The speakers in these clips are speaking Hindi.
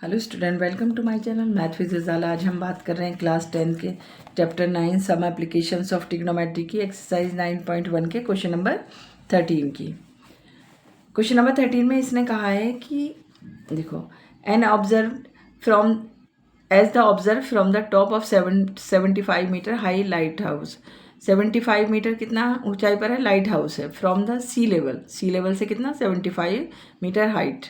Hello student, welcome to my channel math physics जाला। आज हम बात कर रहे हैं क्लास 10 के chapter 9 some applications of trigonometry की एक्सरसाइज 9.1 के क्वेश्चन नंबर 13 की। क्वेश्चन नंबर 13 में इसने कहा है कि देखो, an observe from as the observe from the top of 75 metre high light house. 75 metre कितना ऊंचाई पर है? लाइट हाउस है। फ्रॉम द सी लेवल से कितना? 75 मीटर हाइट।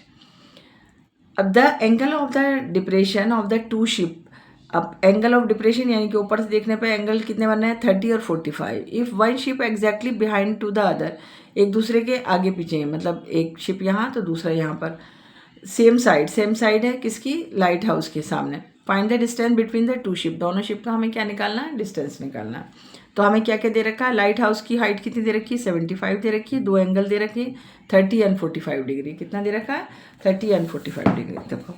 अब the angle of the depression of the two ship. अब एंगल ऑफ डिप्रेशन यानी कि ऊपर से देखने पे एंगल कितने बनने हैं? 30 और 45। If one ship exactly behind to the other, एक दूसरे के आगे पीछे है, मतलब एक शिप यहाँ तो दूसरा यहाँ पर, सेम साइड है किसकी? लाइट हाउस के सामने। Find the distance between the two ship. दोनों शिप का हमें क्या निकालना है? डिस्टेंस निकालना है। तो हमें क्या क्या दे रखा है? लाइट हाउस की हाइट कितनी दे रखी है? 75 दे रखी है। दो एंगल दे रखी है 30 एंड 45 डिग्री। कितना दे रखा है? 30 एंड 45 डिग्री। देखो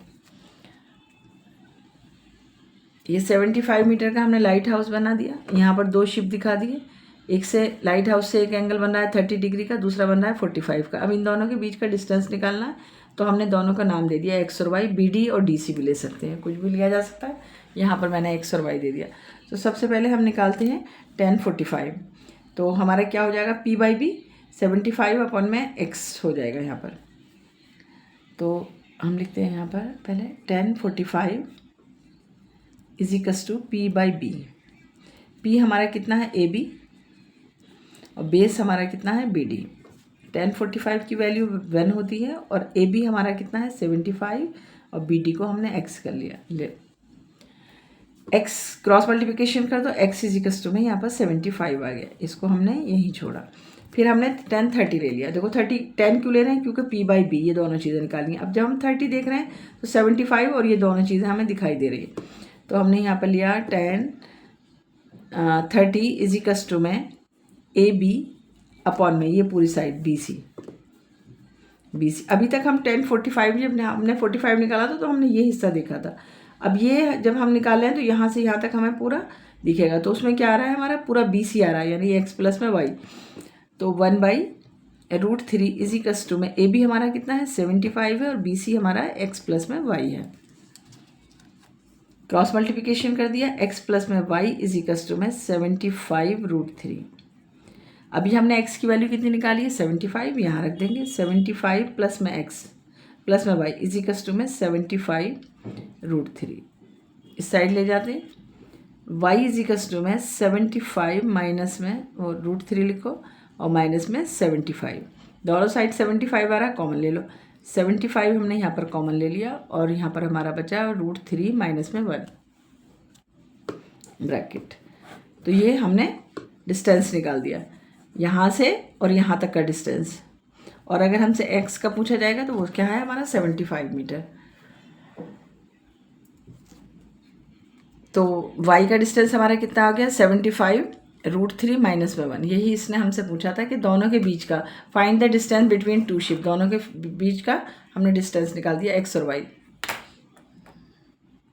ये 75 मीटर का हमने लाइट हाउस बना दिया। यहाँ पर दो शिप दिखा दिए। एक से लाइट हाउस से एक एंगल बन रहा है 30 डिग्री का, दूसरा बन रहा है 45 का। अब इन दोनों के बीच का डिस्टेंस निकालना है, तो हमने दोनों का नाम दे दिया एक्स और वाई। बी डी और डी सी भी ले सकते हैं, कुछ भी लिया जा सकता है। यहाँ पर मैंने एक्स और वाई दे दिया। तो सबसे पहले हम निकालते हैं tan 45। तो हमारा क्या हो जाएगा? P बाई बी 75 अपॉन में x हो जाएगा यहाँ पर। तो हम लिखते हैं यहाँ पर पहले tan 45 is equals to P by बी। P हमारा कितना है? AB और बेस हमारा कितना है? BD। tan 45 की वैल्यू 1 होती है और AB हमारा कितना है? 75 और BD को हमने x कर लिया। ले x क्रॉस मल्टीप्लिकेशन कर दो, x इज इक्वल्स टू में यहाँ पर 75 आ गया, इसको हमने यहीं छोड़ा। फिर हमने tan 30 ले लिया। देखो 10 क्यों ले रहे हैं? क्योंकि P बाई बी ये दोनों चीज़ें निकालनी है। अब जब हम 30 देख रहे हैं तो 75 और ये दोनों चीज़ें हमें दिखाई दे रही है। तो हमने यहाँ पर लिया tan 30 इज इक्वल्स टू में AB अपॉन में ये पूरी साइड BC। अभी तक हम tan 45 जब हमने 45 निकाला था तो हमने ये हिस्सा देखा था। अब ये जब हम निकाले हैं तो यहाँ से यहाँ तक हमें पूरा दिखेगा। तो उसमें क्या आ रहा है? हमारा पूरा BC आ रहा है, यानी x प्लस में y। तो 1/√3 इज इक्वल्स टू में AB हमारा कितना है? 75 है और BC हमारा x प्लस में y है। क्रॉस मल्टीप्लिकेशन कर दिया, x प्लस में y इज इक्वल्स टू में 75√3। अभी हमने x की वैल्यू कितनी निकाली है? 75। यहाँ रख देंगे 75 प्लस में x प्लस में y इज इक्वल्स टू में 75√3। इस साइड ले जाते हैं, y इज इक्वल्स टू में 75 माइनस में और √3 लिखो और माइनस में 75। दोनों साइड 75 आ रहा है, कॉमन ले लो। 75 हमने यहाँ पर कॉमन ले लिया और यहाँ पर हमारा बचा √3 माइनस में 1 ब्रैकेट। तो ये हमने डिस्टेंस निकाल दिया यहाँ से और यहाँ तक का डिस्टेंस। और अगर हमसे x का पूछा जाएगा तो वो क्या है? हमारा 75 मीटर। तो y का डिस्टेंस हमारा कितना आ गया? 75√3 माइनस में 1। यही इसने हमसे पूछा था कि दोनों के बीच का find the distance between two ship. दोनों के बीच का हमने डिस्टेंस निकाल दिया x और y।